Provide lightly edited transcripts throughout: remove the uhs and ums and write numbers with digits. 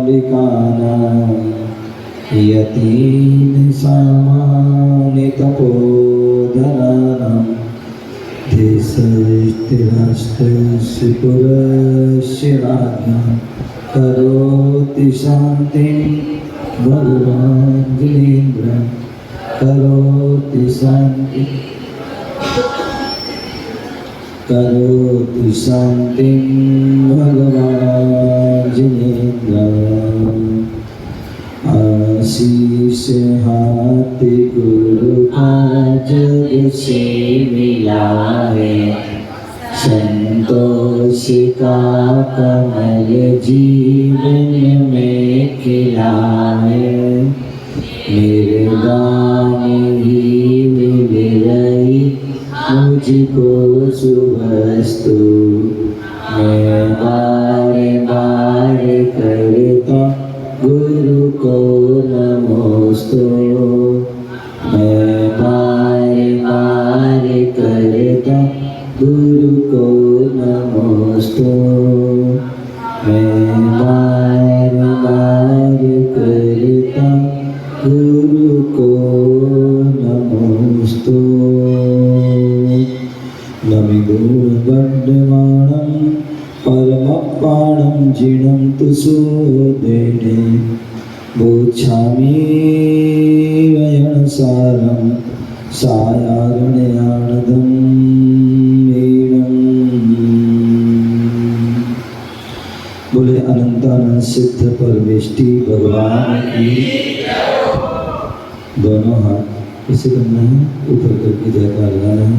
प्रतिपालिकानां यतीन सामान्य तपोधनानां देशस्थिराष्ट्रस्य पुरस्य राज्ञः करोति शान्तिं भगवान् जिनेन्द्रः करोति शान्तिं भगवान् जिनेन्द्रः। आशीष हाथ गुरु का जग से मिलाए, संतोष का कमल जीवन में खिलाए। निर्दान ही मिल रही मुझको सुवस्तु, मैं बार बार करता गुरु को नमोस्तु। मैं बार बार करता गुरु को नमोस्तु। मैं बार बार करता गुरु को नमोस्तु। नमिदुर्बड्डमाणं परमपाणं जिनं तु सुदेने, बोच्छामि वयनसारं सायारण्यानदं नीणम्। बोले अनंतानंद सिद्ध परमेष्टि भगवान की। दोनों हाथ इसे करना है, ऊपर करके जयकार लगाना है।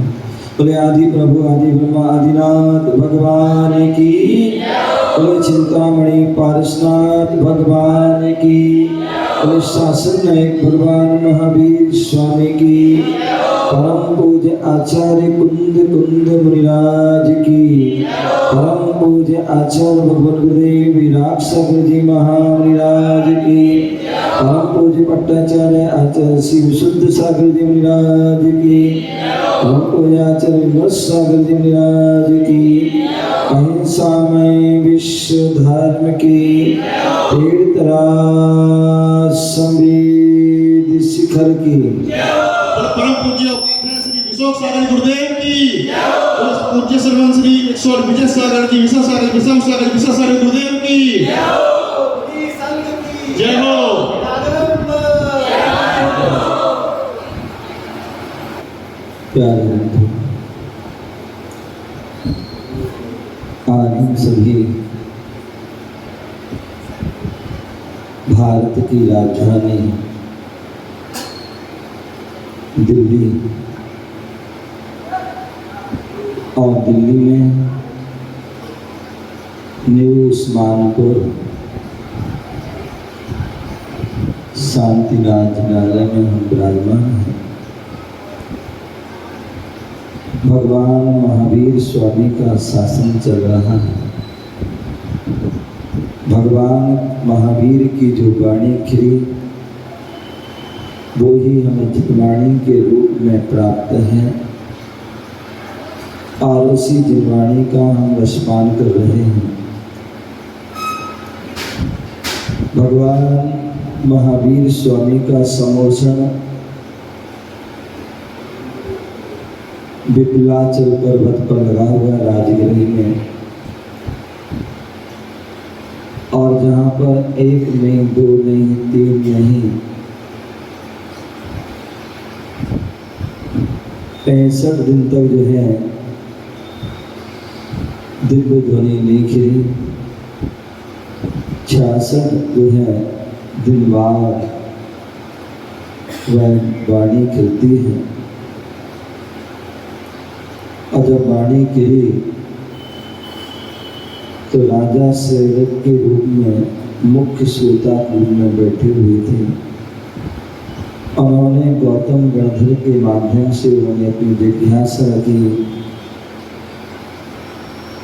बोले आदि प्रभु आदि ब्रह्मा आदिनाथ भगवान की। बोले चिंतामणि पारसनाथ भगवान की। बोले शासन नायक भगवान महावीर स्वामी की। परम पूज्य आचार्य कुंद मुनिराज की। परम पूज्य आचार्य भगवान गुरुदेव विराट सागर जी महामुनिराज की। परम पूज्य पट्टाचार्य आचार्य शिव शुद्ध सागर जी मुनिराज की। परम पूज्य आचार्य विमर्श सागर जी मुनिराज की। अहिंसामय विश्व धर्म की तीर्थराज संवेद शिखर की। परम पूज्य उपाध्याय श्री विशोक सागर गुरुदेव की। पूज्य सर्वन श्री 108 विजय सागर जी विशा सागर गुरुदेव की जय हो। प्यारे बंधु, आज हम सभी भारत की राजधानी दिल्ली और दिल्ली में न्यू उस्मानपुर शांतिनाथ जिनालय में हम विराजमान हैं। भगवान महावीर स्वामी का शासन चल रहा है। भगवान महावीर की जो वाणी खिली वो ही हमें जितवाणी के रूप में प्राप्त है और उसी जितवाणी का हम रसपान कर रहे हैं। भगवान महावीर स्वामी का समोषण विपुलाचल पर्वत पर लगा हुआ राजगृह में, और जहाँ पर एक नहीं, दो नहीं, तीन नहीं, 65 दिन तक जो है दिव्य ध्वनि नहीं खिली। 66 जो है दिन बाद वह वाणी खिलती है। और जब वाणी गिरी तो राजा सेवक के रूप में मुख्य श्रोता रूप में बैठे हुए थे। उन्होंने गौतम गणधर के माध्यम से उन्होंने अपनी जिज्ञासा की।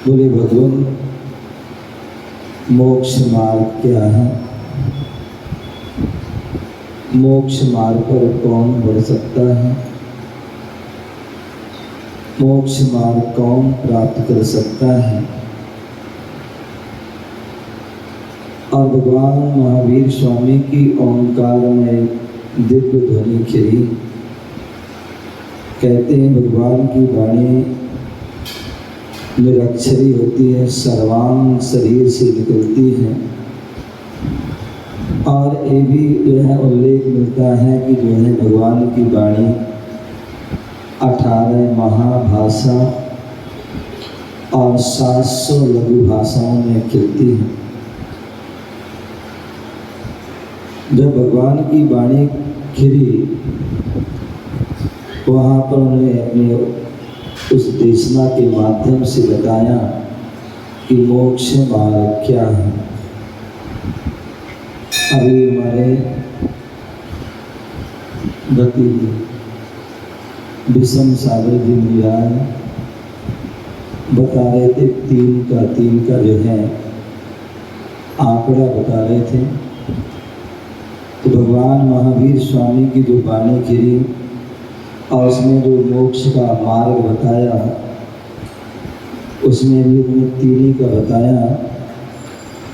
बोले भगवान, मोक्ष मार्ग क्या है? मोक्ष मार्ग पर कौन बढ़ सकता है? मोक्ष मार्ग कौन प्राप्त कर सकता है? और भगवान महावीर स्वामी की ओंकार में दिव्य ध्वनि खिली। कहते हैं भगवान की वाणी निरक्षरी होती है, सर्वांग शरीर से निकलती है। और ये भी जो है उल्लेख मिलता है कि जो है भगवान की वाणी 18 महाभाषा और 700 लघु भाषाओं में खिलती है। जब भगवान की वाणी खिली, वहाँ पर उन्होंने अपने उस देशना के माध्यम से बताया कि मोक्ष मार्ग क्या है। अभी हमारे भतीजे विषम सागर जी महाराज बता रहे थे, 3 का जो है आंकड़ा बता रहे थे। तो भगवान महावीर स्वामी की जो वाणी खिली और उसमें जो मोक्ष का मार्ग बताया, उसमें भी उन्होंने 3 का बताया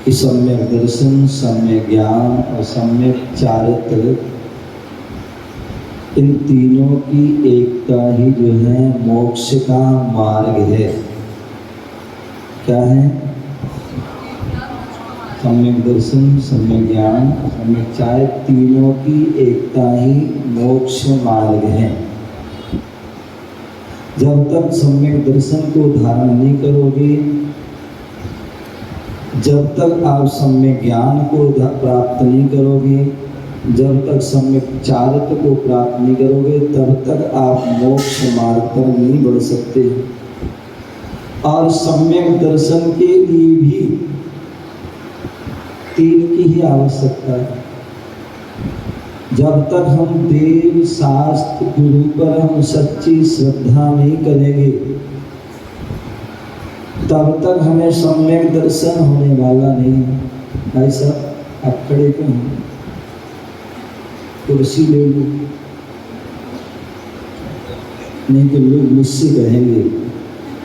कि सम्यक दर्शन, सम्यक ज्ञान और सम्यक चारित्र, इन तीनों की एकता ही जो है मोक्ष का मार्ग है। क्या है? सम्यक दर्शन, सम्यक ज्ञान, सम्यक चारित्र, तीनों की एकता ही मोक्ष मार्ग है। जब तक सम्यक दर्शन को धारण नहीं करोगे, जब तक आप सम्यक ज्ञान को प्राप्त नहीं करोगे, जब तक सम्यक चारित्र को प्राप्त नहीं करोगे, तब तक आप मोक्ष मार्ग पर नहीं बढ़ सकते। और सम्यक दर्शन के लिए भी 3 की ही आवश्यकता है। जब तक हम देव शास्त्र गुरु पर हम सच्ची श्रद्धा नहीं करेंगे, तब तक हमें सम्यक दर्शन होने वाला नहीं है। भाई साहब, आप खड़े क्यों हैं? कुर्सी ले लो, नहीं तो लोग मुझसे कहेंगे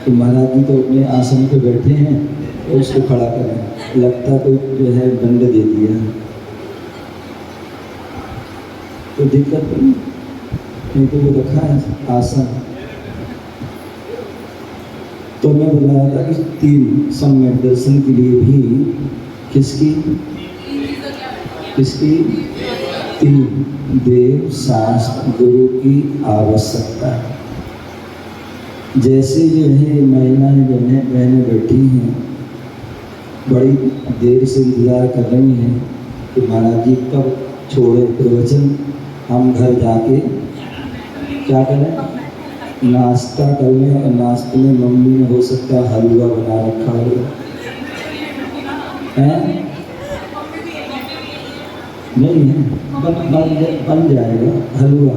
कि महाराज जी तो अपने आसन पे बैठे हैं और उसको खड़ा करें, लगता कोई जो है दंड दे दिया, तो दिक्कत नहीं तो वो रखा है आसन। तो मैं बताया था कि 3 सम्यक दर्शन के लिए भी किसकी 3 देव शास्त्र गुरु की आवश्यकता है। जैसे जो है महिलाएं बहनें बैठी हैं, बड़ी देर से इंतजार कर रही हैं कि महाराज जी कब छोड़े प्रवचन, हम घर जाके क्या करें, नाश्ता कर लें। और नाश्ते में मम्मी ने हो सकता है हलवा बना रखा होगा, है नहीं है, बन जाएगा हलवा,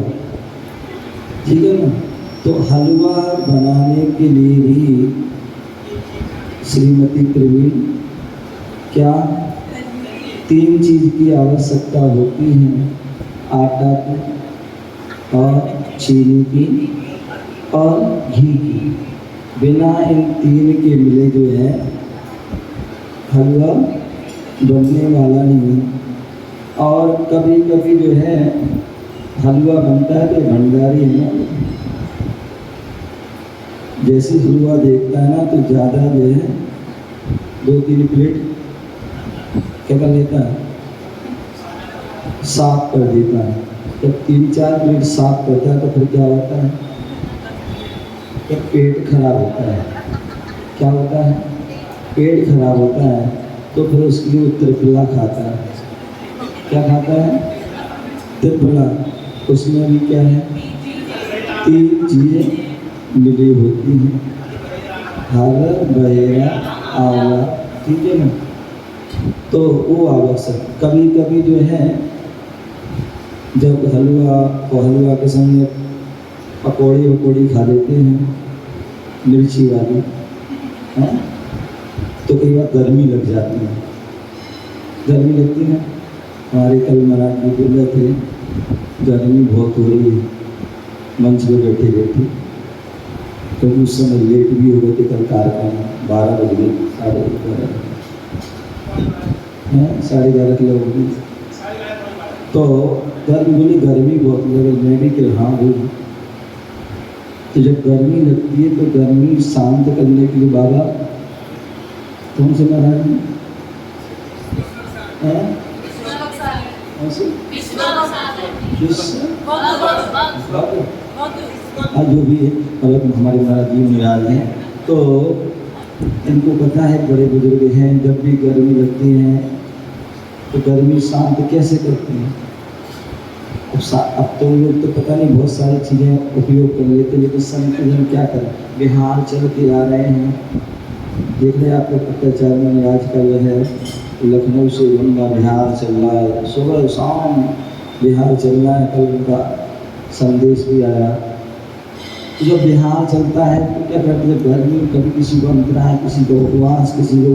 ठीक है ना। तो हलवा बनाने के लिए भी श्रीमती प्रवीण क्या 3 चीज़ की आवश्यकता होती है, आटा की और चीनी की और घी की। बिना इन 3 के मिले जो है हलवा बनने वाला नहीं है। और कभी कभी जो है हलवा बनता है तो भंडारी है ना, जैसे हलवा देखता है ना तो ज़्यादा जो है 2-3 प्लेट क्या कर लेता है, साफ कर देता है। जब 3-4 प्लेट साफ करता है तो फिर क्या होता है, कि पेट खराब होता है। क्या होता है? पेट खराब होता है। तो फिर उसके लिए त्रिफला खाता है। क्या खाता है? त्रिफला। उसमें भी क्या है, 3 चीज़ें मिली होती हैं, हर बहेरा आंवला, ठीक है ना। तो वो आवश्यक, कभी कभी जो है जब हलवा और हलवा के संग पकौड़ी वकौड़ी खा लेते हैं मिर्ची वाली, है तो कई बार गर्मी लग जाती है। गर्मी लगती है। हमारे कल महाराज जी बोल रहे थे गर्मी बहुत हो रही है मंच पे बैठे बैठे, तो उस समय लेट भी हो गए थे कल कार्यक्रम 12 बज गए, 11:30 किलो हो गई। तो गर्मी बोली गर्मी बहुत लगे, मैं भी कि हाँ बोली। तो जब गर्मी लगती है तो गर्मी शांत करने के लिए बाबा कौन से महाराज हैं? जो भी है मतलब हमारे महाराज जी निराज हैं, तो इनको पता है, बड़े बुजुर्ग हैं, जब भी गर्मी लगती है तो गर्मी शांत कैसे करते हैं। अब तो लोग तो पता नहीं बहुत सारी चीज़ें उपयोग कर लेते, लेकिन संत जन क्या करें, बिहार चल के आ रहे हैं। देख रहे आपको पत्राचार में आज का जो है लखनऊ से उनका बिहार चल रहा है, सुबह शाम बिहार चल रहा है। कल उनका संदेश भी आया। तो जब बिहार चलता है तो क्या करते हैं, गर्मी कभी किसी को अंतरा है, किसी को उपवास, किसी को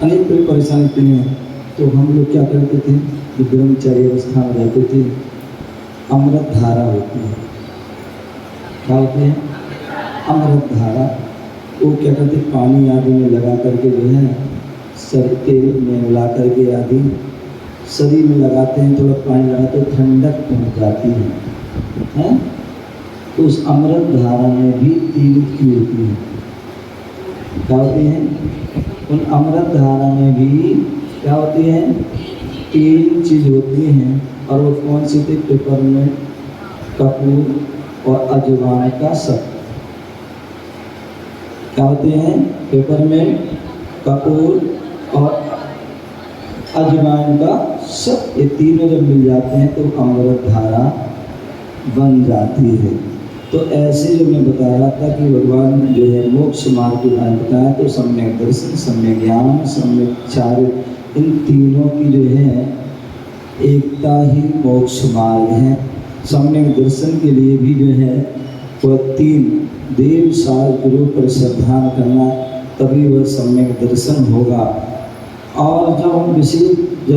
अनेक कोई परेशानी होती है। तो हम लोग क्या करते थे, जो ब्रह्मचारी अवस्था में रहते थे, अमृत धारा होती है। क्या होती है? अमृत धारा। वो क्या करते, पानी आदि में लगा करके जो है सर तेल में मिला करके आदि शरीर में लगाते हैं, थोड़ा पानी लगाते तो ठंडक पहुँच जाती है। तो उस अमृत धारा में भी 3 की होती है। क्या होती है? उन अमृत धारा में भी क्या होती है? 3 चीज़ होती हैं। और वो कौन सी थी? पेपर में कपूर और अजवाइन का सब। क्या होते हैं? पेपर में कपूर और अजवाइन का सब, ये तीनों जब मिल जाते हैं तो अमृत धारा बन जाती है। तो ऐसे जो मैं बता रहा था कि भगवान जो है मोक्ष मार्ग के बारे में बताया, तो सम्यक दर्शन, सम्यक ज्ञान, सम्यक चार्य, इन तीनों की जो है एकता ही मोक्ष मार्ग है। सम्यक दर्शन के लिए भी जो है वह 3 देव सार गुरु पर श्रद्धा करना, तभी वह सम्यक दर्शन होगा। और जब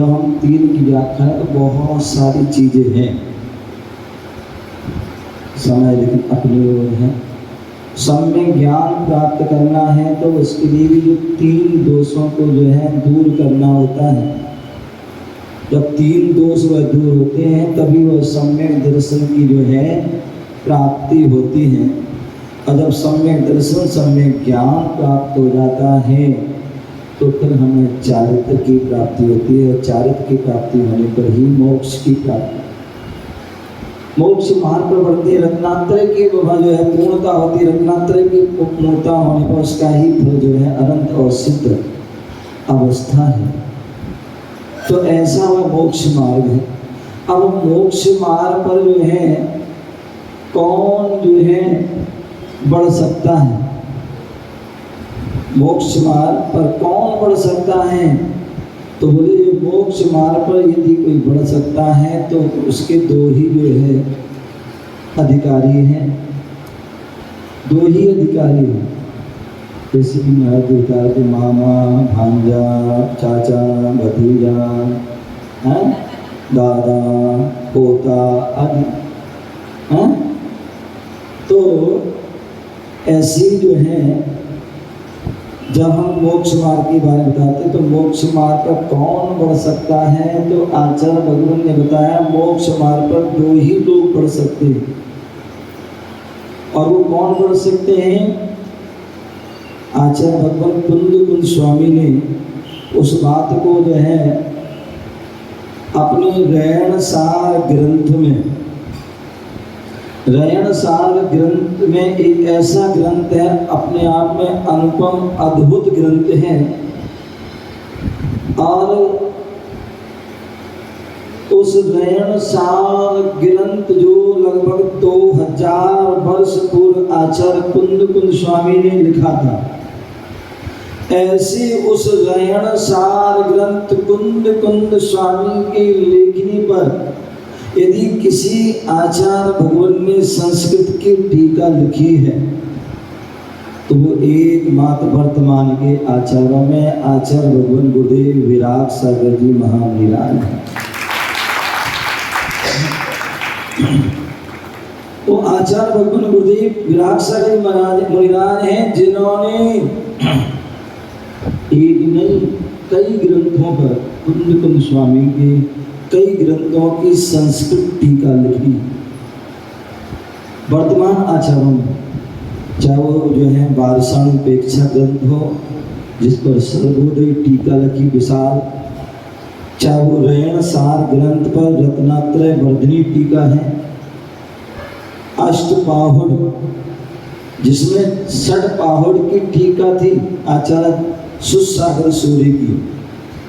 हम 3 की व्याख्या है तो बहुत सारी चीज़ें हैं, समय लेकिन अपनी ओर है। सम्यक ज्ञान प्राप्त करना है तो उसके लिए भी जो 3 दोषों को जो है दूर करना होता है। जब 3 दोष वह दूर होते हैं तभी वह सम्यक दर्शन की जो है प्राप्ति होती है। और जब सम्यक दर्शन, सम्यक ज्ञान प्राप्त हो जाता है तो फिर हमें चारित्र की प्राप्ति होती है। और चारित्र की प्राप्ति होने पर ही मोक्ष की प्राप्ति, मोक्ष मार्ग पर बढ़ती है। रत्नात्रय की वह जो है पूर्णता होती है। रत्नात्रय की पूर्णता होने पर उसका ही फल जो है अनंत और सिद्ध अवस्था है। तो ऐसा वह मोक्ष मार्ग है। अब मोक्ष मार्ग पर जो है कौन जो है बढ़ सकता है? मोक्ष मार्ग पर कौन बढ़ सकता है? तो बोले मोक्ष मार्ग पर यदि कोई बढ़ सकता है तो उसके 2 ही जो है अधिकारी हैं, 2 ही अधिकारी हैं। जैसे कि महाराज अधिकार के मामा, भांजा, चाचा, भतीजा, दादा, पोता आदि। तो ऐसी जो है जब हम मोक्ष मार्ग के बारे में बताते तो मोक्ष मार्ग पर कौन बढ़ सकता है? तो आचार्य भगवान ने बताया मोक्ष मार्ग पर 2 ही लोग बढ़ सकते हैं। और वो कौन बढ़ सकते हैं? आचार्य भगवान कुंद कुंद स्वामी ने उस बात को जो है अपने रैण सार ग्रंथ में, रैण सार ग्रंथ में एक ऐसा ग्रंथ है, अपने आप में अनुपम अद्भुत ग्रंथ है। और उस रैण सार ग्रंथ जो लगभग 2000 वर्ष पूर्व आचार्य कुंद कुंद स्वामी ने लिखा था, ऐसे उस रैण सार ग्रंथ कुंद कुंद स्वामी की लेखनी पर यदि किसी आचार्य भगवान ने संस्कृत की टीका लिखी है तो वो एकमात्र वर्तमान के आचार्यों में आचार्य भगवान गुरुदेव विराग सागर जी महामुनिराज हैं। वो आचार्य भगवान गुरुदेव विराग सागर जी मुनिराज हैं जिन्होंने एक नहीं कई ग्रंथों पर कुंद कुंद स्वामी के कई ग्रंथों की संस्कृत टीका लिखी। वर्तमान आचार्यों में चाहे वो जो है वारसानुपेक्षा ग्रंथ हो जिस पर सर्वोदय टीका लिखी विशाल, चाहे वो रेण सार ग्रंथ पर रत्नात्रय वर्धनी टीका है, अष्टपाहुड़ जिसमें षटपाहुड़ की टीका थी आचार्य सुसागर सूर्य की,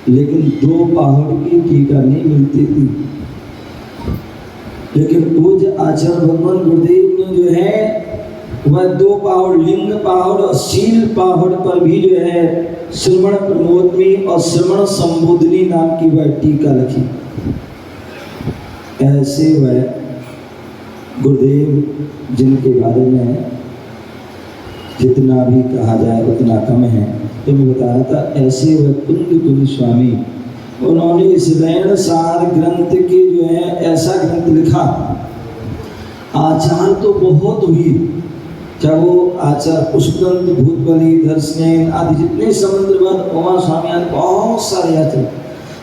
लेकिन 2 पाहुड़ की टीका नहीं मिलती थी। लेकिन पूज्य आचार्य भगवान गुरुदेव ने जो है वह 2 पाहुड़ लिंग पाहुड़ और शील पाहुड़ पर भी जो है श्रवण प्रमोदनी और श्रवण संबोधनी नाम की वह टीका लिखी। ऐसे वह गुरुदेव जिनके बारे में जितना भी कहा जाए उतना कम है। तो मैं बताया था ऐसे वह कुंद कुंद स्वामी, उन्होंने इस रैण सार ग्रंथ के जो है ऐसा ग्रंथ लिखा। आचार तो बहुत हुई, चाहे वो आचार्य पुष्पदंत भूतबली दर्शन आदि जितने समुद्रवत उमा स्वामी आदि बहुत सारे आचार्य,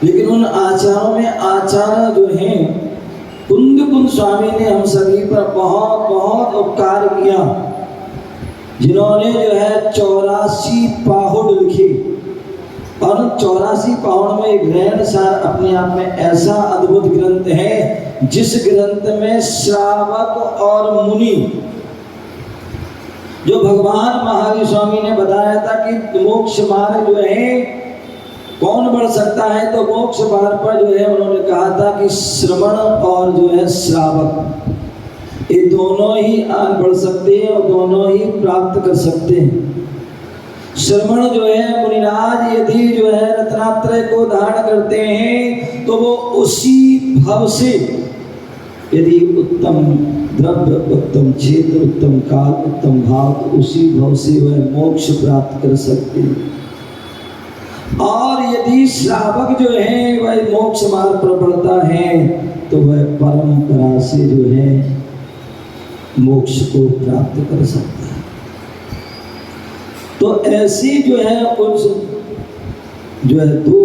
लेकिन उन आचार्यों में आचार्य जो हैं कुंद कुंद स्वामी ने हम सभी पर बहुत बहुत उपकार किया, जिन्होंने जो है 84 पाहुड़ लिखे। और 84 पाहुड़ में एक रैण सार अपने आप में ऐसा अद्भुत ग्रंथ है जिस ग्रंथ में श्रावक और मुनि, जो भगवान महावीर स्वामी ने बताया था कि मोक्ष मार्ग जो है कौन बढ़ सकता है, तो मोक्ष मार्ग पर जो है उन्होंने कहा था कि श्रवण और जो है श्रावक ये दोनों ही आगे बढ़ सकते हैं और दोनों ही प्राप्त कर सकते हैं। श्रवण जो है मुनिराज यदि जो है रत्नात्रय को धारण करते हैं तो वो उसी भव से यदि उत्तम द्रव्य उत्तम क्षेत्र उत्तम काल उत्तम भाव तो उसी भव से वह मोक्ष प्राप्त कर सकते हैं। और यदि श्रावक जो है वह मोक्ष मार्ग पर बढ़ता है तो वह परंपरा से जो है मोक्ष को प्राप्त कर सकता है। तो ऐसी जो है कुछ जो है 2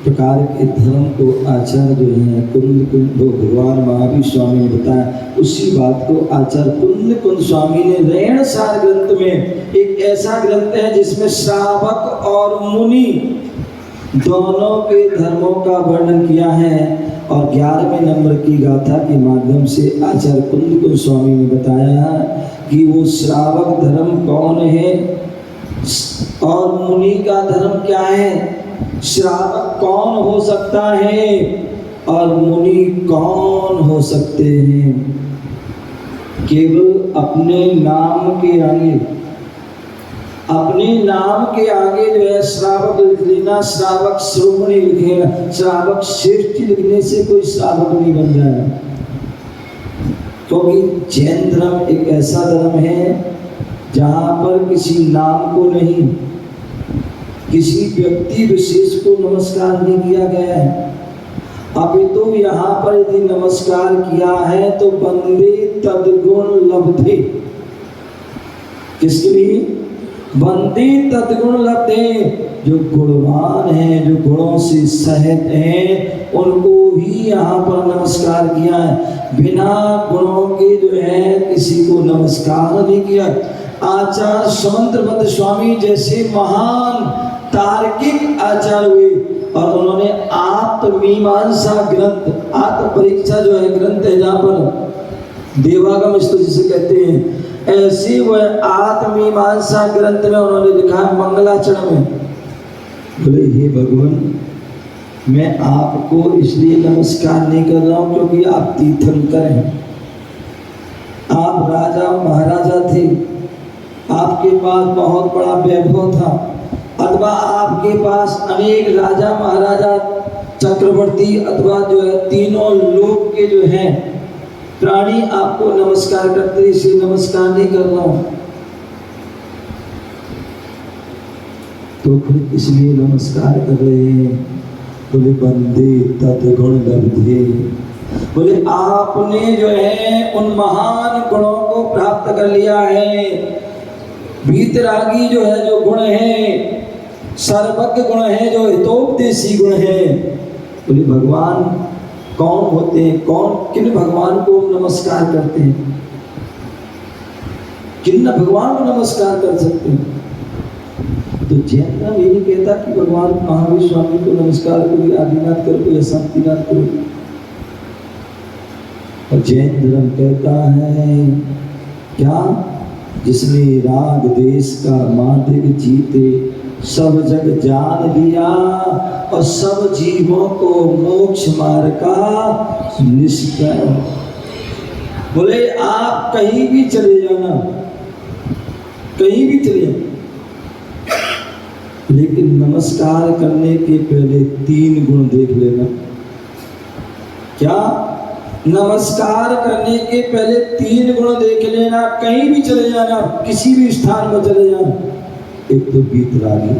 प्रकार के धर्म को आचार्य जो है कुंद कुंद भगवान महावीर स्वामी ने बताया, उसी बात को आचार्य कुंद कुंद स्वामी ने रैण सार ग्रंथ में एक ऐसा ग्रंथ है जिसमें श्रावक और मुनि दोनों के धर्मों का वर्णन किया है। और 11वें नंबर की गाथा के माध्यम से आचार्य कुंद कुंद स्वामी ने बताया कि वो श्रावक धर्म कौन है और मुनि का धर्म क्या है, श्रावक कौन हो सकता है और मुनि कौन हो सकते हैं। केवल अपने नाम के आगे जो है श्रावक लिख लेना, श्रावक श्रोमणी लिखेगा, श्रावक श्रेष्ठ लिखने से कोई श्रावक नहीं बन जाएगा। क्योंकि जैन धर्म एक ऐसा धर्म है जहाँ पर किसी नाम को नहीं, किसी व्यक्ति विशेष को नमस्कार नहीं किया गया है। अभी तो यहाँ पर यदि नमस्कार किया है तो बंदे तद्गुण लब्धे, किसके लिए? बंदे तद्गुण लब्धे, जो गुणवान हैं, जो गुणों से सहित हैं, उनको ही यहाँ पर नमस्कार किया है। बिना गुणों के जो है किसी को नमस्कार नहीं किया। आचार्य समंत्रभद्र स्वामी जैसे महान तार्किक आचार्य हुए और उन्होंने आत्ममीमांसा ग्रंथ, आत्म परीक्षा जो है ग्रंथ है जहाँ पर देवागम स्तुति जिसे कहते हैं, ऐसे वह आत्ममीमांसा ग्रंथ में उन्होंने लिखा है मंगलाचरण में, बोले हे भगवान मैं आपको इसलिए नमस्कार नहीं कर रहा हूँ क्योंकि आप तीर्थंकर हैं, आप राजा महाराजा थे, आपके पास बहुत बड़ा वैभव था, अथवा आपके पास अनेक राजा महाराजा चक्रवर्ती अथवा जो है तीनों लोक के जो हैं प्राणी आपको नमस्कार करते, इसलिए नमस्कार नहीं कर रहा हूं। तो फिर इसलिए नमस्कार कर रहे हैं। बोले बंदे तत्गुण लब्धे, बोले आपने जो है उन महान गुणों को प्राप्त कर लिया है। वीतरागी जो है, जो गुण है, सर्वज्ञ गुण है, जो हितोपदेशी गुण है। बोले भगवान कौन होते हैं, कौन किन भगवान को नमस्कार करते हैं, किन भगवान को नमस्कार कर सकते हैं। तो जैन धर्म ये नहीं कहता कि भगवान महावीर स्वामी को नमस्कार करो, आदिनाथ करो या शांतिनाथ करो। और जैन धर्म कहता है क्या, जिसने राग देश का मादिक जीते, सब जग जान लिया और सब जीवों को मोक्ष मार्ग का निश्चय। बोले आप कहीं भी चले जाना, कहीं भी चले जाना, लेकिन नमस्कार करने के पहले 3 गुण देख लेना। क्या, नमस्कार करने के पहले 3 गुण देख लेना। कहीं भी चले जाना, किसी भी स्थान में चले जाना। एक तो वीतरागी,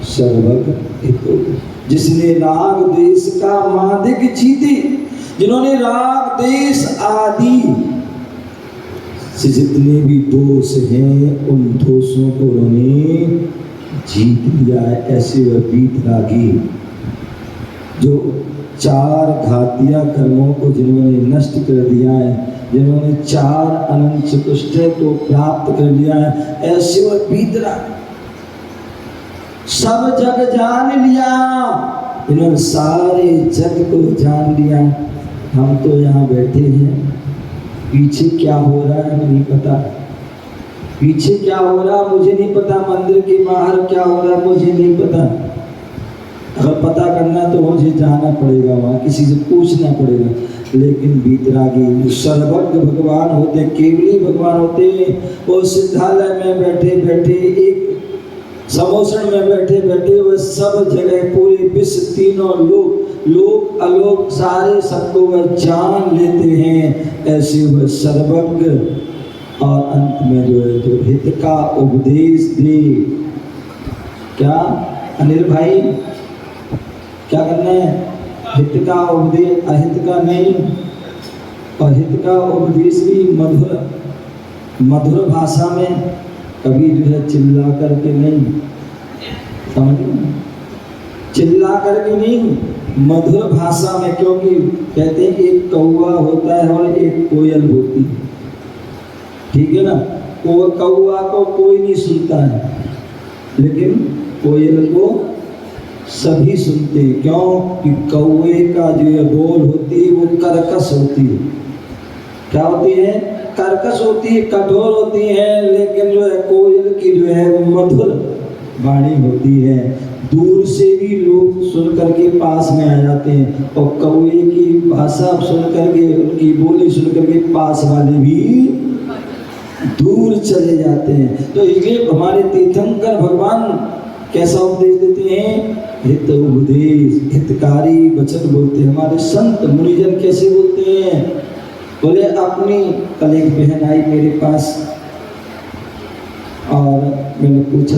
सर्वज्ञ, एक तो जिसने राग देश का मादिक जीते, जिन्होंने राग देश आदि से जितने भी दोष हैं उन दोषों को उन्होंने जीत लिया है। ऐसे वह वीतरागी जो 4 घातिया कर्मों को जिन्होंने नष्ट कर दिया है, जिन्होंने 4 अनंत चतुष्टय को प्राप्त कर लिया है, ऐसे वह वीतरागी। सब जग जान लिया, इन्होंने सारे जग को जान लिया। हम तो यहाँ बैठे हैं, पीछे क्या हो रहा है हमें नहीं पता, पीछे क्या हो रहा मुझे नहीं पता, मंदिर के बाहर क्या हो रहा है मुझे नहीं पता। अगर पता करना तो मुझे जाना पड़ेगा, वहाँ किसी से पूछना पड़ेगा। लेकिन वीतरागी सर्वज्ञ भगवान होते, केवली भगवान होते, वो सिद्धालय में बैठे बैठे, एक समोसन में बैठे बैठे वह सब जगह पूरे विश्व, तीनों लोक अलोक सारे सबको वह जान लेते हैं। ऐसे वह सर्वज्ञ। और अंत में जो है, जो हित का उपदेश दे। क्या अनिल भाई क्या करना है, हित का उपदेश, अहित का नहीं। और हित का उपदेश भी मधुर भाषा में, कभी जो है चिल्ला करके नहीं, समझ, चिल्ला करके नहीं, मधुर भाषा में। क्योंकि कहते हैं एक कौवा होता है और एक कोयल होती है, ठीक है ना। वो कौवा को कोई नहीं सुनता है, लेकिन कोयल को सभी सुनते हैं। क्यों कि कौवे का जो है बोल होती है वो कर्कश होती है। क्या होती है, कर्कश होती है, कठोर होती है। लेकिन जो है कोयल की जो है वो मधुर वाणी होती है। दूर से भी लोग सुन करके पास में आ जाते हैं, और कौवे की भाषा सुन करके, उनकी बोली सुन करके पास वाले भी दूर चले जाते हैं। तो इसलिए हमारे तीर्थंकर भगवान कैसा उपदेश देते हैं, हित उपदेश, हितकारी वचन बोलते हैं। हमारे संत मुनिजन कैसे बोलते हैं, बोले अपनी कल एक बहन आई मेरे पास और मैंने पूछा,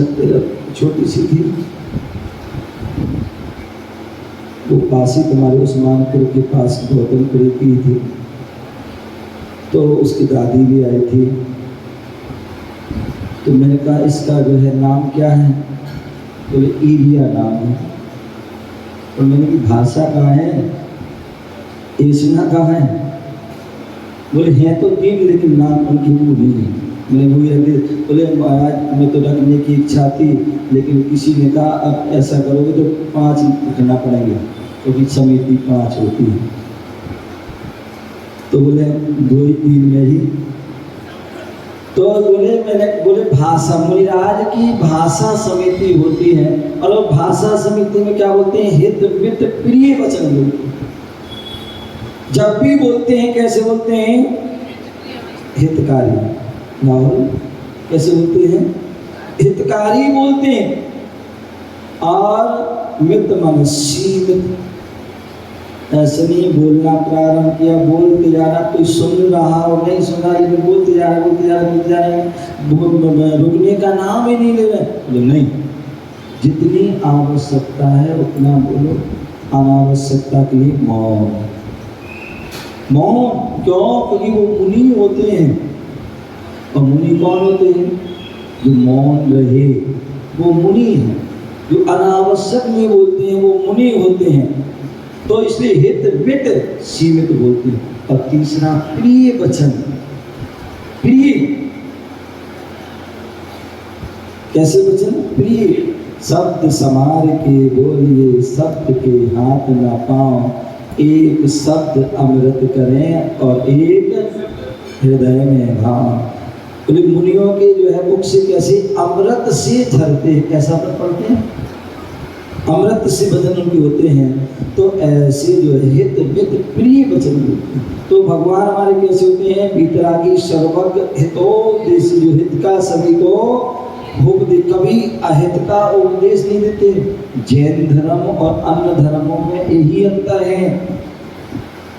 छोटी सी थी वो पास ही तुम्हारे उस्मानपुर के पास गौतमपुरी की थी, तो उसकी दादी भी आई थी। तो मैंने कहा इसका जो है नाम क्या है, बोले ईलिया नाम है। और मैंने की भाषा कहाँ है, एसना कहाँ है, बोले हैं तो 3 लेकिन नाम उनकी वो नहीं है। मैंने वही रख दिया। बोले महाराज मैं तो रखने की इच्छा थी, लेकिन किसी ने कहा अब ऐसा करोगे तो 5 रखना पड़ेगा, क्योंकि समिति 5 होती है। तो बोले 2 ही 3 में ही। तो बोले भाषा, मुनिराज की भाषा समिति होती है, और वो भाषा समिति में क्या बोलते हैं, हित मित प्रिय वचन बोलते हैं। जब भी बोलते हैं कैसे बोलते हैं, हितकारी। राहुल कैसे बोलते हैं, हितकारी बोलते हैं। और मित मन सीमित, ऐसे नहीं बोलना प्रारंभ किया, बोलते जा रहा, कोई सुन रहा और नहीं सुन रहा, लेकिन बोलते जा रहा, बोलते जा रहा, बोलते जा रहा, रुकने का नाम ही नहीं ले रहे। नहीं, जितनी आवश्यकता है उतना बोलो, अनावश्यकता के लिए मौन। मौन क्यों? क्योंकि वो मुनि होते हैं, और मुनि कौन होते हैं? जो मौन रहे वो मुनि हैं, जो अनावश्यक नहीं बोलते हैं वो मुनि होते हैं। तो इसलिए हित मित सीमित बोलते हैं। और तीसरा प्रिय वचन। प्रिय कैसे वचन? प्रिय शब्द समार के बोलिए, शब्द के हाथ न पाओ, एक शब्द अमृत करें और एक हृदय में भाव। मुनियों के जो है मुख से कैसे अमृत से झरते हैं, कैसा पढ़ते हैं? अमृत से वचन उनके होते हैं। तो ऐसे जो है हित मित प्रिय वचन होते हैं। तो भगवान हमारे कैसे होते हैं? वितरागी सर्वज्ञ हितोपदेशी, जो हित का सभी को उपदेश, कभी अहित का उपदेश नहीं देते। जैन धर्म और अन्य धर्मों में यही अंतर है।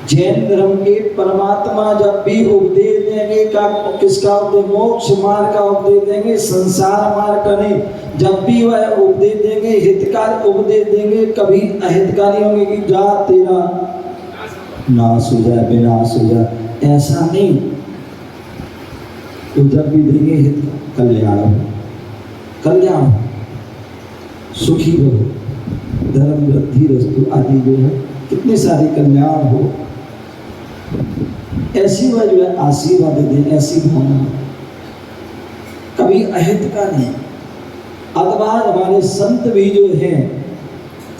जैन धर्म के परमात्मा जब भी उपदेश देंगे किसका उपदेश? मोक्ष मार्ग का उपदेश देंगे, संसार मार्ग का नहीं। जब भी वह उपदेश देंगे हितकार उपदेश देंगे, कभी अहितकारी होंगे कि जा तेरा नाश हो जाए, विनाश हो जाए, ऐसा नहीं। तो जब भी देंगे हित कल्याण हो, कल्याण सुखी हो, धर्म वृद्धि रस्तु आदि जो है कितने सारे कल्याण हो, ऐसी वह जो है आशीर्वाद दें, ऐसी भावना, कभी अहित का नहीं। अथवा हमारे संत भी जो हैं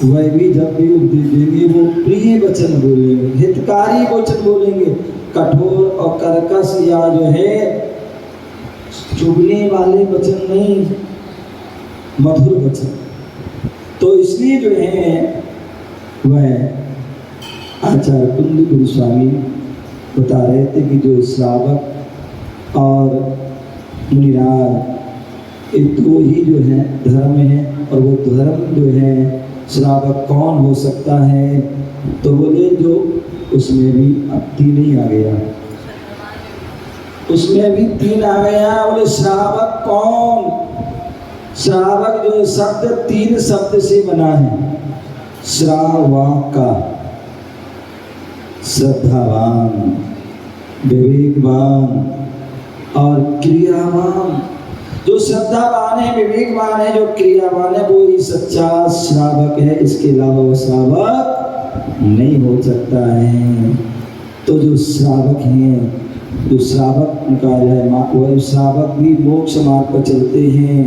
वह भी जब भी उपदेश देंगे वो प्रिय वचन बोलेंगे, हितकारी वचन बोलेंगे, कठोर और कर्कश या जो है चुभने वाले वचन नहीं, मधुर वचन। तो इसलिए जो है वह आचार्य कुंद गोस्वामी बता रहे थे कि जो श्रावक और मुनिराज ये दो ही जो है धर्म है, और वो धर्म जो है श्रावक कौन हो सकता है? तो बोले जो उसमें भी अब तीन ही आ गया, उसमें भी तीन आ गया। बोले श्रावक कौन? श्रावक जो शब्द तीन शब्द से बना है। श्रावका श्रद्धावान, विवेकवान और क्रियावान। जो श्रद्धावान है, विवेकवान है, जो क्रियावान है, वो ही सच्चा श्रावक है। इसके अलावा वो श्रावक नहीं हो सकता है। तो जो श्रावक हैं, जो श्रावक उनका है वह श्रावक भी मोक्ष मार्ग पर चलते हैं,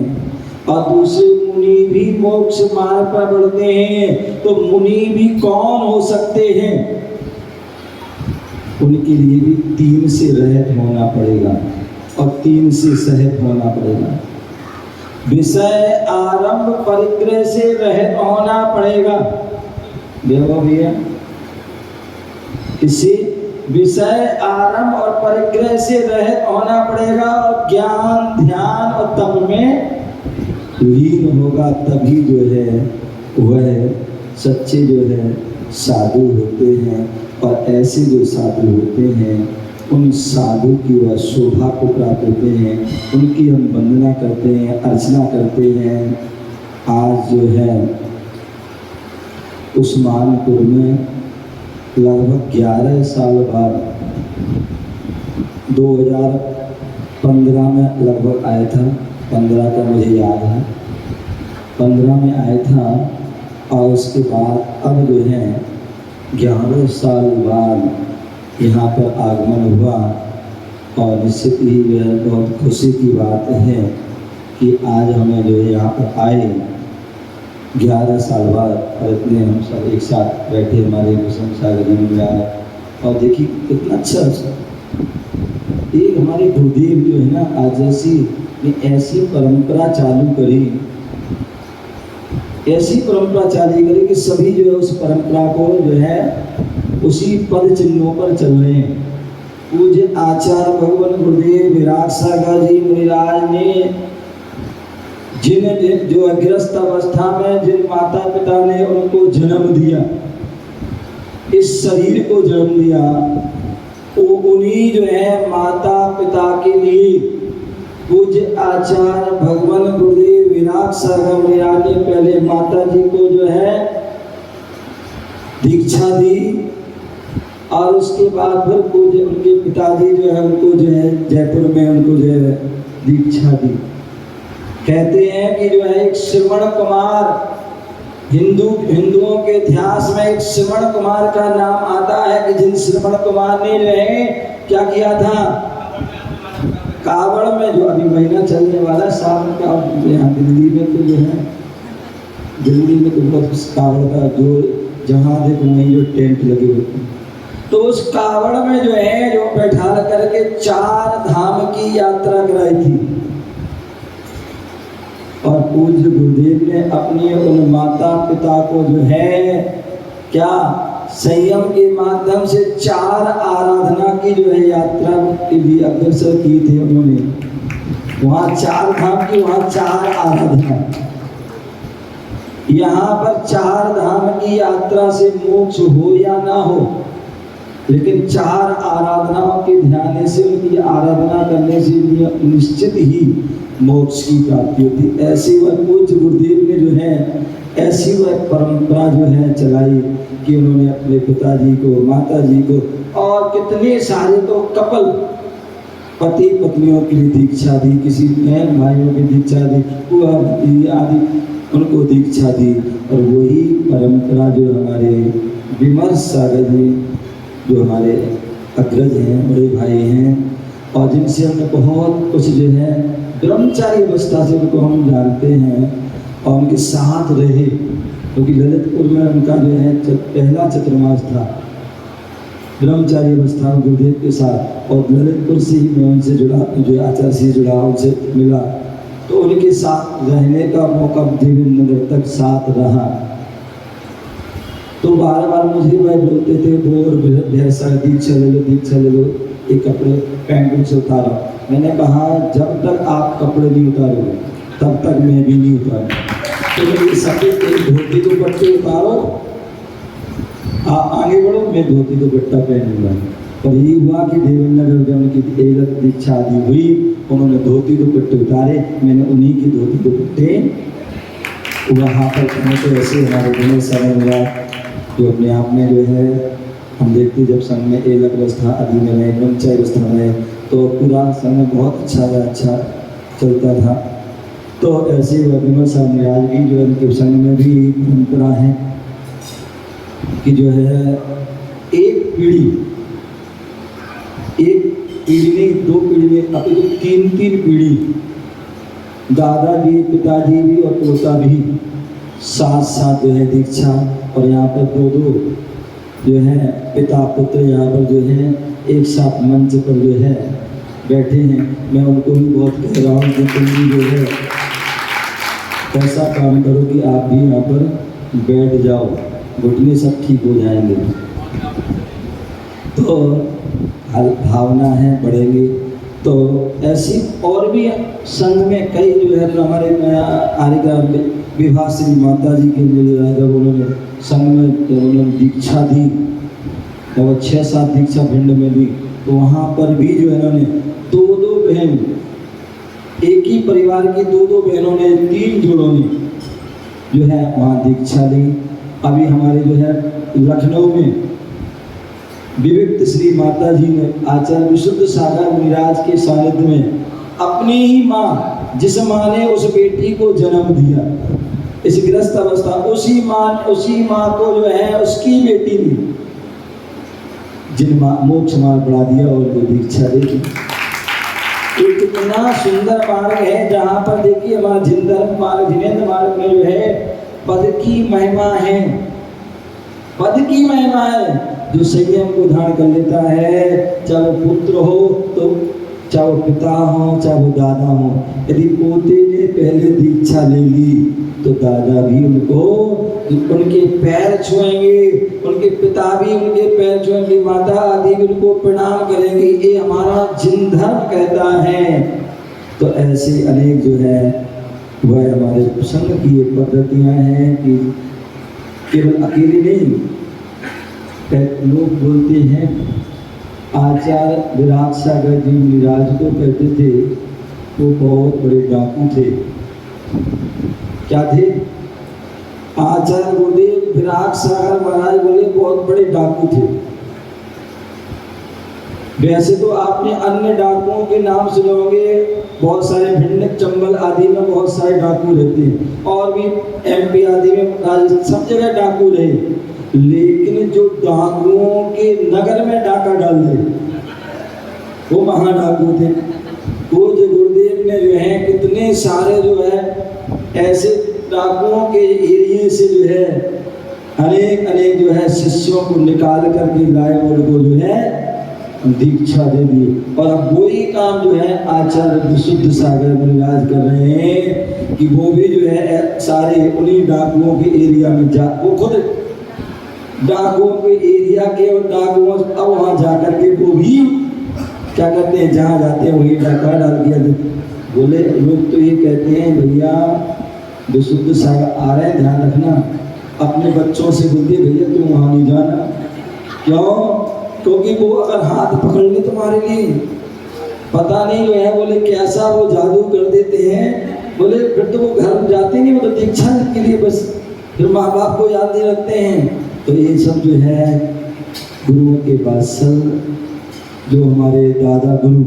और दूसरे मुनि भी मोक्ष मार्ग पर बढ़ते हैं। तो मुनि भी कौन हो सकते हैं? उनके लिए भी तीन से रहित होना पड़ेगा और तीन से सहित होना पड़ेगा। विषय आरंभ परिग्रह से रहित होना पड़ेगा। देखो भैया, इसे विषय आरंभ और परिग्रह से रहित होना पड़ेगा, और ज्ञान ध्यान और तप में लीन होगा, तभी जो है वह सच्चे जो है साधु होते हैं। और ऐसे जो साधु होते हैं उन साधु की वह शोभा को प्राप्त होते हैं, उनकी हम वंदना करते हैं, अर्चना करते हैं। आज जो है उस्मानपुर में लगभग 11 साल बाद 2015 में लगभग आया था, 15 का मुझे याद है, 15 में आया था। और उसके बाद अब जो है 11 साल बाद यहाँ पर आगमन हुआ, और निश्चित ही यह बहुत खुशी की बात है कि आज हमें जो है यहाँ पर आए 11 साल बाद, और इतने हम सब एक साथ बैठे हमारे मिशन सागर जी में आए। और देखिए कितना अच्छा एक हमारे गुरुदेव जो है ना आज जैसी ऐसी परंपरा चालू करी, ऐसी परंपरा चालू करी कि सभी जो है उस परंपरा को जो है उसी पद चिन्हों पर चल रहे हैं। पूज्य आचार्य भगवान गुरुदेव विराट सागर जी मुनिराज ने जिन जो अग्रस्त अवस्था में जिन माता पिता ने उनको जन्म दिया, इस शरीर को जन्म दिया, वो उन्हीं जो है माता पिता के लिए पूज्य आचार्य भगवान गुरुदेव विराट सागर महाराज ने पहले माता जी को जो है दीक्षा दी, और उसके बाद फिर पूज्य उनके पिताजी जो है उनको जो है जयपुर में उनको जो है दीक्षा दी। कहते हैं कि जो है एक श्रवण कुमार, हिंदुओं के इतिहास में एक श्रवण कुमार का नाम आता है कि जिन श्रवण कुमार ने जो है क्या किया था, कावड़ में जो अभी महीना चलने वाला सावन का, यहाँ दिल्ली में तो जो है दिल्ली में तो बहुत कावड़ का जो जहाँ देखो वहीं जो टेंट लगे होते हैं, तो उस कावड़ में जो है जो बैठा करके 4 धाम की यात्रा कराई थी। और पूज्य गुरुदेव ने अपने उन माता पिता को जो है क्या संयम के माध्यम से 4 आराधना की जो है यात्रा के लिए अग्रसर की थी उन्होंने। वहाँ 4 धाम की, वहाँ 4 आराधना। यहाँ पर 4 धाम की यात्रा से मोक्ष हो या ना हो, लेकिन 4 आराधनाओं के ध्यान से, उनकी आराधना करने से निश्चित ही मोक्ष की प्राप्ति होती। ऐसी वह पूज्य गुरुदेव ने जो है ऐसी वह परंपरा जो है चलाई कि उन्होंने अपने पिताजी को, माता जी को और कितने सारे तो कपल पति पत्नियों के लिए दीक्षा दी, किसी बहन भाइयों की दीक्षा दी, बुआ भतीजी आदि उनको दीक्षा दी। और वही परंपरा जो हमारे विमर्श सागर जी जो हमारे अग्रज हैं, बड़े भाई हैं, और जिनसे हमने बहुत कुछ जो है ब्रह्मचारी अवस्था से उनको हम जानते हैं और उनके साथ रहे, क्योंकि ललितपुर में उनका जो है पहला चतुर्मास था ब्रह्मचारी अवस्था में गुरुदेव के साथ, और ललितपुर से ही मैं उनसे जुड़ा, जो आचार्य से जुड़ा, उनसे मिला, तो उनके साथ रहने का मौका देवेंद्र तक साथ रहा। तो बार बार मुझे वह बोलते थे, बोर भैंसा दीक्षा ले लो, दीक्षा ले लो, ये कपड़े पैंट से उतारो। मैंने कहा जब तक आप कपड़े नहीं उतारोगे तब तक मैं भी नहीं उतारूंगा। तो मेरी सफेद धोती दुपट्टे उतारो, आगे बढ़ो, मैं धोती दुपट्टा पहनूंगा। और ये हुआ कि देवेंद्र जब उनकी एक दीक्षा आदि हुई, उन्होंने धोती दुपट्टे उतारे, मैंने उन्हीं की धोती दुपट्टे वहाँ पर पहने। तो ऐसे हमारे गुणे समय मिला जो अपने आप में जो है हम देखते जब संघ में एक अवस्था आदि में रहे, ब्रह्मचारी अवस्था में रहे, तो पूरा संघ बहुत अच्छा चलता था। तो ऐसे विमल साहब महाराज की जो उनके संघ में भी परंपरा है कि जो है एक पीढ़ी नहीं, 2 पीढ़ी में, अब तो 3 पीढ़ी, दादाजी, पिताजी भी और पोता भी साथ जो है दीक्षा। और यहाँ पर 2 जो है पिता पुत्र यहाँ पर जो है एक साथ मंच पर जो है बैठे हैं। मैं उनको भी बहुत कह रहा हूँ कि तुम भी जो है ऐसा काम करो कि आप भी यहाँ पर बैठ जाओ, घुटने सब ठीक हो जाएंगे। तो भावना है बढ़ेगी। तो ऐसी और भी संघ में कई जो है हमारे आरिका विवाह श्री माता जी के लिए जब उन्होंने संघ में उन्होंने दीक्षा दी और 6-7 दीक्षा भिंड में दी, तो वहाँ पर भी जो है उन्होंने 2 बहन, एक ही परिवार की 2 बहनों ने, 3 जोड़ों ने जो है वहाँ दीक्षा ली। अभी हमारे जो है लखनऊ में विविक्त श्री माता जी ने आचार्य विशुद्ध सागर मुनिराज के सानिध्य में अपनी ही माँ, जिस माँ ने उस बेटी को जन्म दिया इस ग्रस्त अवस्था, उसी माँ को जो है उसकी बेटी ने जिन मोक्ष मार्ग बढ़ा दिया और वो दीक्षा दे दी। एक कितना सुंदर मार्ग है जहाँ पर देखिए हमारा जिनेंद्र मार्ग में जो है पद की महिमा है, पद की महिमा है। जो संयम को धारण कर लेता है, चाहे वो पुत्र हो, तो चाहे वो पिता हो, चाहे वो दादा हो, यदि पोते ने पहले दीक्षा ले ली तो दादा भी उनके पैर छुएंगे, उनके पिता भी उनके पैर छुएंगे, माता आदि भी उनको प्रणाम करेंगे। ये हमारा जिन धर्म कहता है। तो ऐसे अनेक जो है वह हमारे संघ की ये पद्धतियाँ हैं कि केवल अकेले नहीं, लोग बोलते हैं आचार्य विराट सागर जी महाराज को कहते थे वो बहुत बड़े डाकू थे। क्या थे? आचार्य गुरुदेव विराट सागर महाराज बोले बहुत बड़े डाकू थे। वैसे तो आपने अन्य डाकुओं के नाम सुने होंगे, बहुत सारे भिंड चंबल आदि में बहुत सारे डाकू रहते हैं, और भी MP आदि में सब जगह डाकू रहे, लेकिन जो डाकुओं के नगर में डाका डाल दे वो महाडाकू थे। वो जो गुरुदेव ने जो है कितने सारे जो है ऐसे डाकुओं के एरिए से जो है अनेक अनेक जो है शिष्यों को निकाल करके लाए, उनको जो है दीक्षा दे दी। और अब वही काम जो है आचार्य विशुद्ध सागर महाराज कर रहे हैं कि वो भी जो है सारे उन्हीं डाकुओं के एरिया में जा, वो खुद डाकुओं के एरिया के और डाकुओं अब वहाँ जा करके वो भी क्या करते हैं, जहाँ जाते हैं वही डाका डाल दिया। बोले लोग तो ये कहते हैं भैया विशुद्ध सागर आ रहे हैं, ध्यान रखना, अपने बच्चों से बोलते भैया तुम वहाँ नहीं जाना। क्यों? क्योंकि वो अगर हाथ पकड़ ले तुम्हारे लिए पता नहीं जो है बोले कैसा वो जादू कर देते हैं। बोले फिर तो वो घर जाते नहीं, वो तो दीक्षा के लिए बस फिर माँ बाप को याद नहीं रखते हैं। तो ये सब जो है गुरुओं के वात्सल, जो हमारे दादा गुरु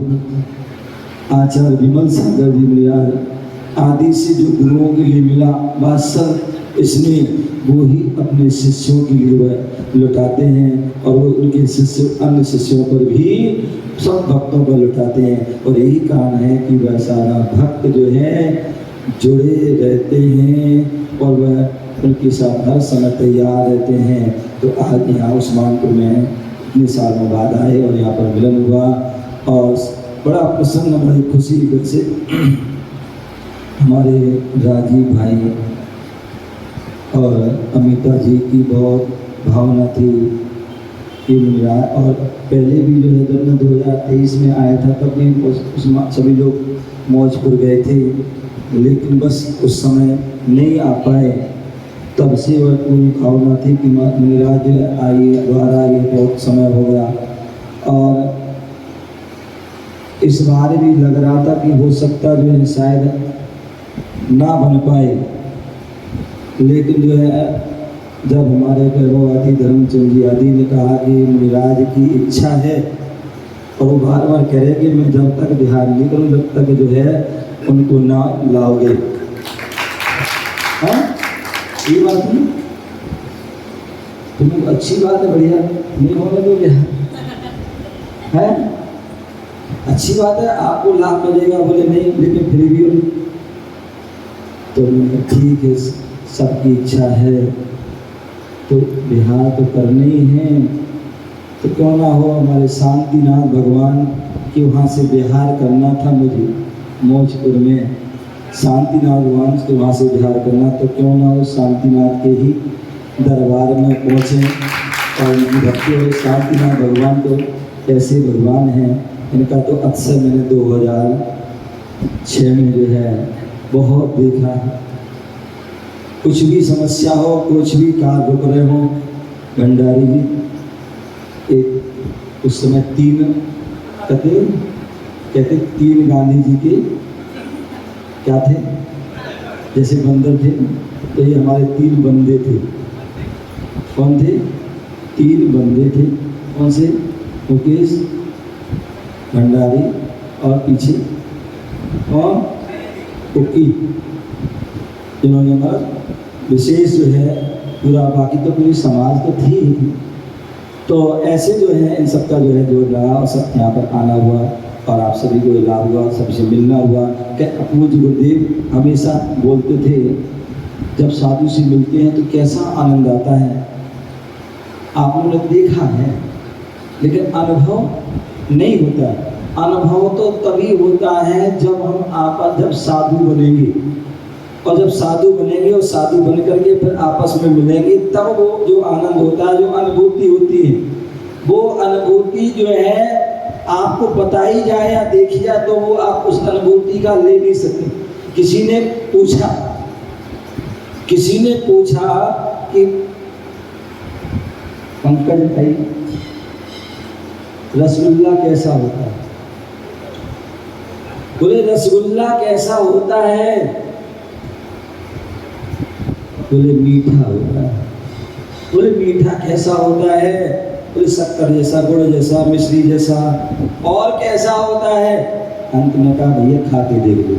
आचार्य विमल सागर जी महाराज आदि से जो गुरुओं के लिए मिला वात्सल, इसमें वो ही अपने शिष्यों के लिए वह लुटाते हैं, और वो उनके शिष्य अन्य शिष्यों पर भी सब भक्तों पर लुटाते हैं। और यही कारण है कि वह सारा भक्त जो है जुड़े रहते हैं और वह उनके साथ हर समय तैयार रहते हैं। तो आज यहाँ उस्मानपुर में इतने सालों बाद आए और यहाँ पर मिलन हुआ, और बड़ा प्रसन्न, बड़ी खुशी से हमारे राजीव भाई और अमिता जी की बहुत भावना थी कि मेरा, और पहले भी जो है जब मैं 2023 में आया था तब भी उस सभी लोग मौजपुर गए थे, लेकिन बस उस समय नहीं आ पाए। तब से वह पूरी भावना थी कि मेरा जो आइए द्वारा ये बहुत समय हो गया, और इस बार भी लग रहा था कि हो सकता जो है शायद ना बन पाए, लेकिन जो है जब हमारे वैभववादी धर्मचंद जी आदि ने कहा कि महाराज की इच्छा है, और वो बार बार कह रहे कि मैं जब तक बिहार नहीं करूँ जब तक जो है उनको ना लाओगे। हाँ ये बात नहीं, तुम अच्छी बात है, बढ़िया, नहीं होने दो बिहार है, अच्छी बात है, आपको लाभ मिलेगा। बोले नहीं, लेकिन फिर भी तो ठीक है, सबकी इच्छा है तो बिहार तो करनी ही है, तो क्यों ना हो। हमारे शांतिनाथ भगवान के वहाँ से बिहार करना था मुझे, मौजपुर में शांतिनाथ भगवान के वहाँ से बिहार करना, तो क्यों ना हो शांतिनाथ के ही दरबार में पहुँचें और उनकी भक्ति हो। शांतिनाथ भगवान तो ऐसे भगवान हैं, इनका तो अक्सर मैंने 2006 में जो है बहुत देखा है। कुछ भी समस्या हो, कुछ भी कार्य रुक रहे हो, भंडारी जी एक उस समय कहते 3 गांधी जी के क्या थे, जैसे बंदर थे, तो ये हमारे 3 बंदे थे। कौन थे? 3 बंदे थे। कौन से? मुकेश, भंडारी और पीछे और कुकी, जिन्होंने हमारा विशेष जो है पूरा, बाकी तो पूरी समाज तो थी ही। तो ऐसे जो है इन सबका जो है जोड़ लगा और सब यहाँ पर आना हुआ और आप सभी को लाभ हुआ, सबसे मिलना हुआ। पूज्य गुरुदेव हमेशा बोलते थे जब साधु से मिलते हैं तो कैसा आनंद आता है। आप लोगों ने देखा है, लेकिन अनुभव नहीं होता। अनुभव तो तभी होता है जब हम जब साधु बनेंगे, और जब साधु बनेंगे और साधु बन करके फिर आपस में मिलेंगे, तब वो जो आनंद होता है, जो अनुभूति होती है, वो अनुभूति जो है आपको बताई जाए या देखी जाए तो वो आप उस अनुभूति का ले नहीं सकते। किसी ने पूछा कि पंकज भाई, रसगुल्ला कैसा होता है? बोले रसगुल्ला कैसा होता है? बोले मीठा होता है। बोले मीठा कैसा होता है? बोले शक्कर जैसा, गुड़ जैसा, मिश्री जैसा। और कैसा होता है? अंत में कहा भैया खा के देख लो।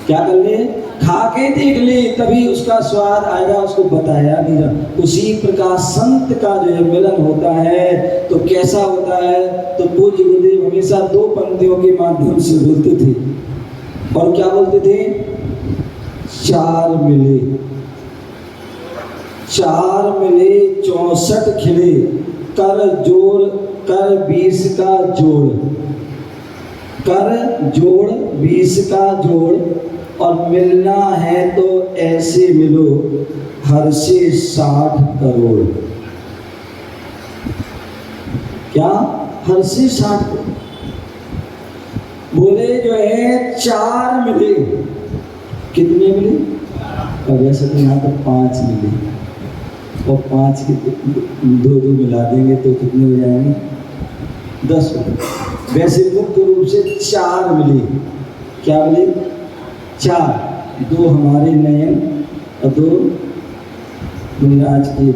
क्या कर ले? खा के देख ले, तभी उसका स्वाद आएगा। उसको बताया नहीं जा। उसी प्रकार संत का जो है मिलन होता है तो कैसा होता है? तो पूज्य गुरुदेव हमेशा दो पंक्तियों के माध्यम से बोलते थे। और क्या बोलते थे? चार मिले, चार मिले 64 खिले, कर जोड़, कर 20 का जोड़, कर जोड़ 20 का जोड़। और मिलना है तो ऐसे मिलो, हर से 60 करोड़। क्या? हर से 60 करोड़। बोले जो है चार मिले, कितने मिले? और वैसे तो यहाँ पर 5 मिले, और 5 के दो दो मिला देंगे तो कितने हो जाएंगे? 10 हो गए। वैसे मुख्य रूप से 4 मिले। क्या मिले? 4, 2 हमारे नयन और 2 मुनिराज के।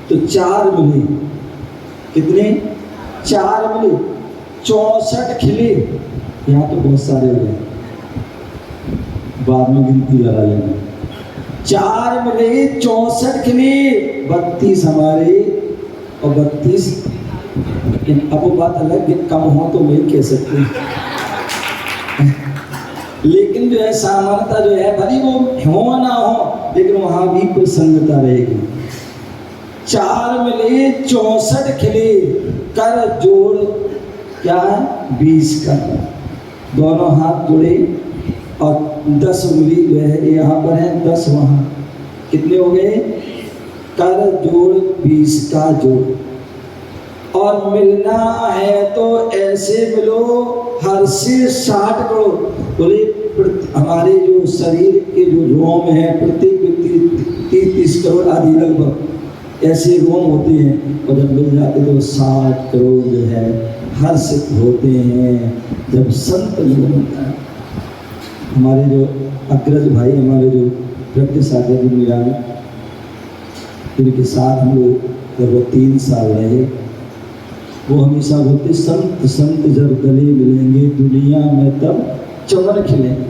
तो 4 मिले। कितने? 4 मिले, 64 खिले। यहाँ तो बहुत सारे हो गए, बाद में गिनती लगा लेना। 4 मिले 64 खिले, 32 हमारे और 32। अब वो बात अलग है, कम हो तो मैं कह सकती, लेकिन जो है सामान्यता जो है भली वो हो ना हो, लेकिन वहां भी प्रसन्नता रहेगी। 4 मिले 64 खिले, कर जोड़ क्या है? 20 का। दोनों हाथ जुड़े और 10 उंगली जो है यहाँ पर है, 10 वहाँ। कितने हो गए? कर जोड़ 20 का जोड़। और मिलना है तो ऐसे मिलो, हर से 60 करोड़। बोले हमारे जो शरीर के जो रोम है प्रत्येक व्यक्ति 30 करोड़ आदि लगभग ऐसे रोम होते हैं, और जब मिल जाते तो 60 करोड़ जो है हर्षित होते हैं जब संत मिलन होता है। हमारे जो अग्रज भाई, हमारे जो प्रत्येक सागर जी मीरा, जिनके साथ हम लोग लगभग 3 साल रहे, वो हमेशा बोलते संत संत जब गले मिलेंगे दुनिया में तब चमन खिलेंगे,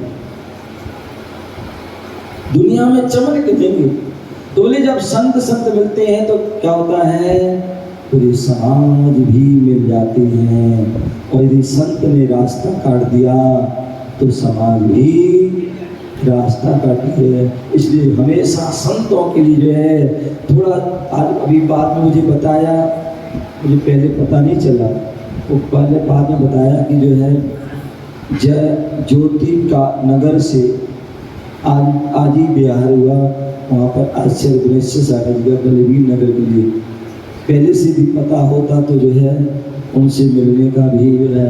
दुनिया में चमन खिलेंगे। तो बोले जब संत संत मिलते हैं तो क्या होता है? पूरे समाज भी मिल जाते हैं। और यदि संत ने रास्ता काट दिया तो समाज भी रास्ता काटी है। इसलिए हमेशा संतों के लिए जो है थोड़ा, आज अभी बाद में मुझे बताया, मुझे पहले पता नहीं चला, वो पहले बाद में बताया कि जो है जय ज्योति का नगर से आज ही बिहार हुआ, वहाँ पर आश्चर्य गणेश सागर जी का बलवीर नगर के लिए पहले से भी पता होता तो जो है उनसे मिलने का भी जो है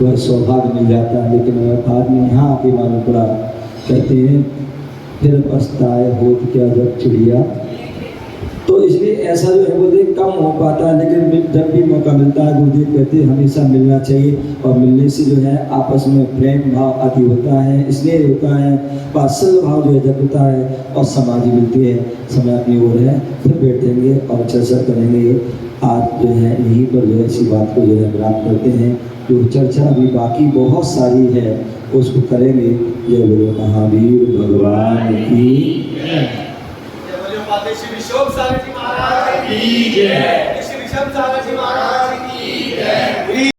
वह सौभाग्य मिल जाता है। लेकिन वह बाद में यहाँ आके मालूम पड़ा, कहते हैं फिर पछताए होत क्या जब चिड़िया। तो इसलिए ऐसा जो है बोलते कम हो पाता है, लेकिन जब भी मौका मिलता है गुरुदेव कहते हैं हमेशा मिलना चाहिए। और मिलने से जो है आपस में प्रेम भाव आदि होता है, स्नेह होता है, वात्सल्य भाव जो है जगता है और समाधि मिलती है। समय अपनी ओर है, फिर बैठेंगे और चर्चा करेंगे। आज जो है यहीं पर जो है इसी बात को जो है प्राप्त करते हैं। जो चर्चा अभी बाकी बहुत सारी है उसको करेंगे। जय बोलो महावीर भगवान की। श्री विश्व सागर जी महाराज की जय। श्री विश्व सागर जी महाराज की जय।